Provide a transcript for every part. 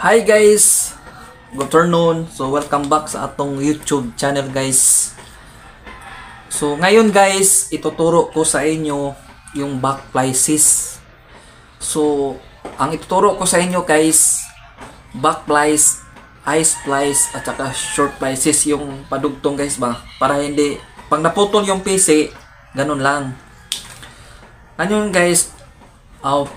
Hi guys! Good afternoon. So welcome back sa atong YouTube channel guys. So ngayon guys, ituturo ko sa inyo yung back plies. So ang ituturo ko sa inyo guys, back plies, ice plies at saka short plies yung padugtong guys ba, para hindi pag naputol yung PC, ganun lang. Ano yun guys,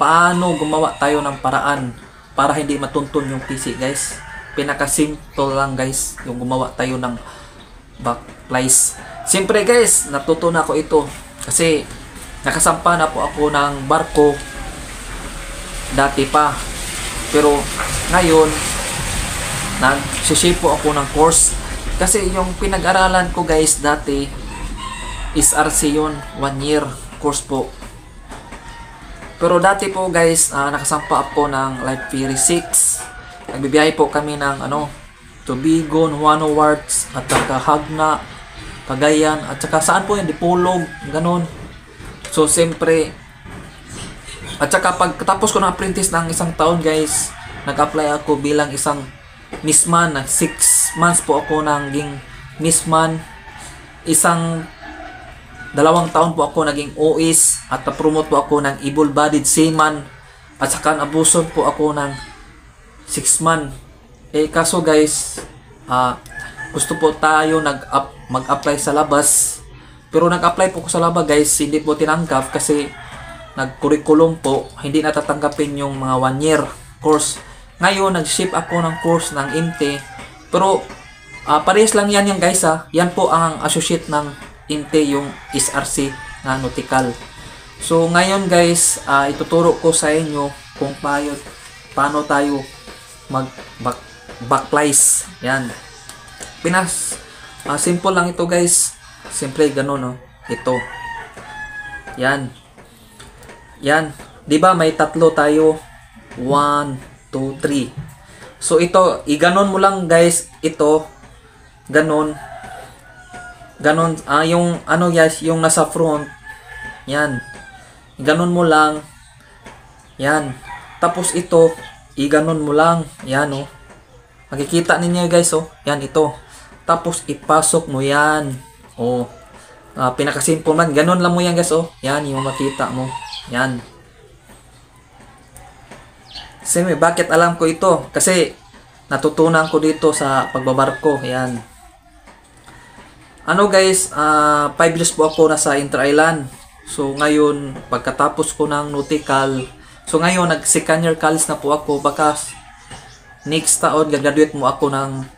paano gumawa tayo ng paraan para hindi matuntun yung PC guys. Pinaka-simple lang guys yung gumawa tayo ng back plies. Siyempre guys, natuto na ako ito kasi nakasampa na po ako ng barko dati pa. Pero ngayon nagsishape po ako ng course kasi yung pinag-aralan ko guys dati is RC yun, 1 year course po. Pero dati po guys, nakasampa ako ng Life Ferry 6. Nagbibiyahe po kami ng Tubigon, Juan Awards, at saka Hagna, Cagayan, at saka saan po yan, Dipolog, ganun. So siyempre, at saka pagkatapos ko ng apprentice ng 1 taon guys, nag-apply ako bilang isang missman. 6 months po ako naging missman. 2 taon po ako naging OIS at na-promote po ako ng able-bodied seaman at saka nabuson po ako ng 6 months. Kaso guys, gusto po tayo mag-apply sa labas, pero nag-apply po ko sa labas guys, hindi po tinanggap kasi nag-curriculum po, hindi natatanggapin yung mga 1 year course. Ngayon nag-ship ako ng course ng INTE, pero parehas lang yan guys yan po ang associate ng INTE, yung SRC na nautical. So ngayon guys, ituturo ko sa inyo kung paano tayo mag back plies. Yan. Simple lang ito guys. Simple ganun no. Ito. Yan. Yan. 'Di ba may tatlo tayo? 1 2 3. So ito, iganon mo lang guys, ito. Ganon. Ganon, yung guys, yung nasa front. Yan. Ganon mo lang. Yan. Tapos ito, iganon mo lang. Yan oh. Makikita ninyo guys oh. Yan ito. Tapos ipasok mo yan. Oh. Pinakasimple man. Ganon lang mo yan guys oh. Yan yung makita mo. Yan. Siyempre, bakit alam ko ito? Kasi natutunan ko dito sa pagbabarko. Yan. Guys, 5 years po ako nasa Inter-Island. So ngayon, pagkatapos ko ng nautical, so ngayon nag-second year college na po ako. Baka next taon gagraduate mo ako ng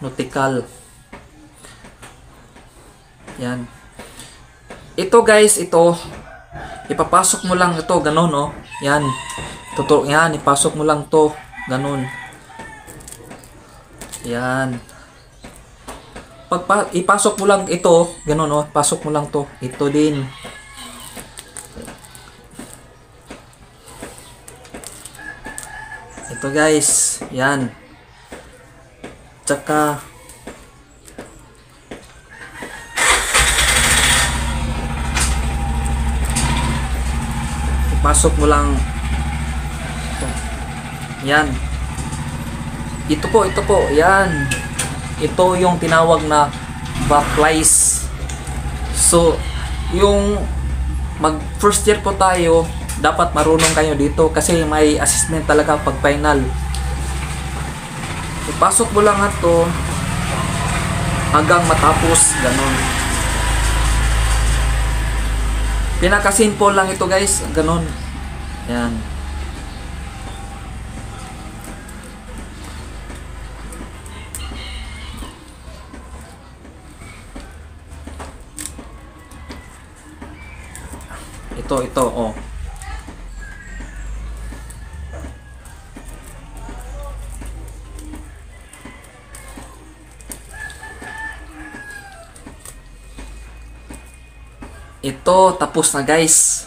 nautical. Yan. Ito guys, ito ipapasok mo lang ito, ganun oh. Yan. Yan, ipasok mo lang to, ganun. Yan. Ipasok mo lang ito, ganun oh, pasok mo lang to, ito din. Ito guys, yan. Tsaka ipasok mo lang ito. Yan. Ito po, yan. Ito yung tinawag na back plies. So, yung mag first year po tayo, dapat marunong kayo dito kasi may assessment talaga pag final. Ipasok mo lang ito hanggang matapos, ganun. Pinaka-simple lang ito guys, ganun. Yan. Ito oh. Ito tapos na guys.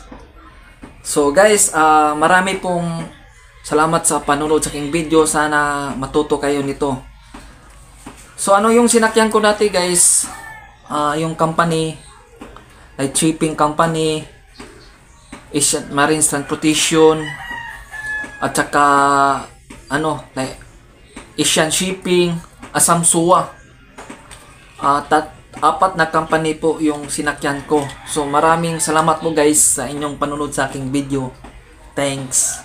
So guys, marami pong salamat sa panonood sa aking video. Sana matuto kayo nito. So yung sinakyan ko dati guys, yung company, like shipping company, Asian Marine Transportation, at saka like Asian Shipping, Asam Suwa. Apat na company po yung sinakyan ko. So maraming salamat po guys sa inyong panunod sa aking video. Thanks.